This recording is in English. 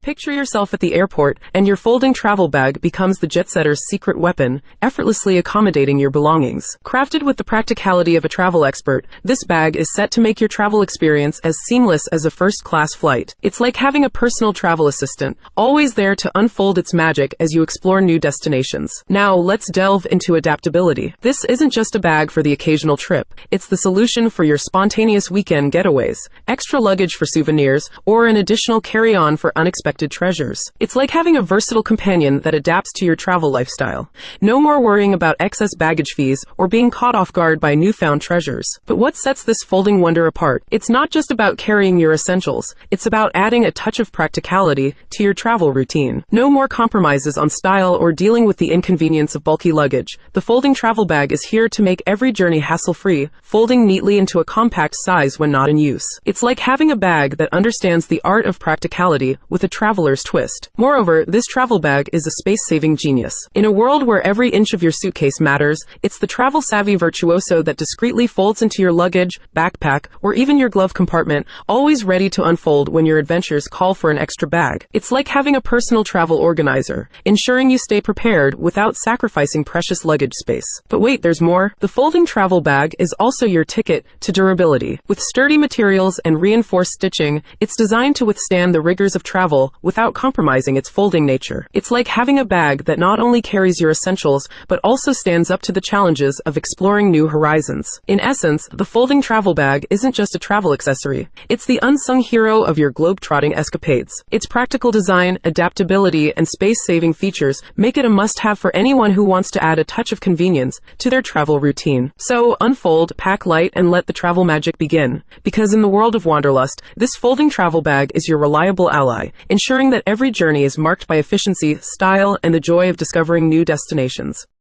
Picture yourself at the airport, and your folding travel bag becomes the jet-setter's secret weapon, effortlessly accommodating your belongings. Crafted with the practicality of a travel expert, this bag is set to make your travel experience as seamless as a first-class flight. It's like having a personal travel assistant, always there to unfold its magic as you explore new destinations. Now, let's delve into adaptability. This isn't just a bag for the occasional trip. It's the solution for your spontaneous weekend getaways, extra luggage for souvenirs, or an additional carry-on for unexpected treasures. It's like having a versatile companion that adapts to your travel lifestyle. No more worrying about excess baggage fees or being caught off guard by newfound treasures. But what sets this folding wonder apart? It's not just about carrying your essentials. It's about adding a touch of practicality to your travel routine. No more compromises on style or dealing with the inconvenience of bulky luggage. The folding travel bag is here to make every journey hassle-free, folding neatly into a compact size when not in use. It's like having a bag that understands the art of practicality with a traveler's twist. Moreover, this travel bag is a space-saving genius. In a world where every inch of your suitcase matters, it's the travel-savvy virtuoso that discreetly folds into your luggage, backpack, or even your glove compartment, always ready to unfold when your adventures call for an extra bag. It's like having a personal travel organizer, ensuring you stay prepared without sacrificing precious luggage space. But wait, there's more. The folding travel bag is also your ticket to durability. With sturdy materials and reinforced stitching, it's designed to withstand the rigors of travel without compromising its folding nature. It's like having a bag that not only carries your essentials, but also stands up to the challenges of exploring new horizons. In essence, the folding travel bag isn't just a travel accessory. It's the unsung hero of your globe-trotting escapades. Its practical design, adaptability, and space-saving features make it a must-have for anyone who wants to add a touch of convenience to their travel routine. So, unfold, pack light, and let the travel magic begin. Because in the world of wanderlust, this folding travel bag is your reliable ally, ensuring that every journey is marked by efficiency, style, and the joy of discovering new destinations.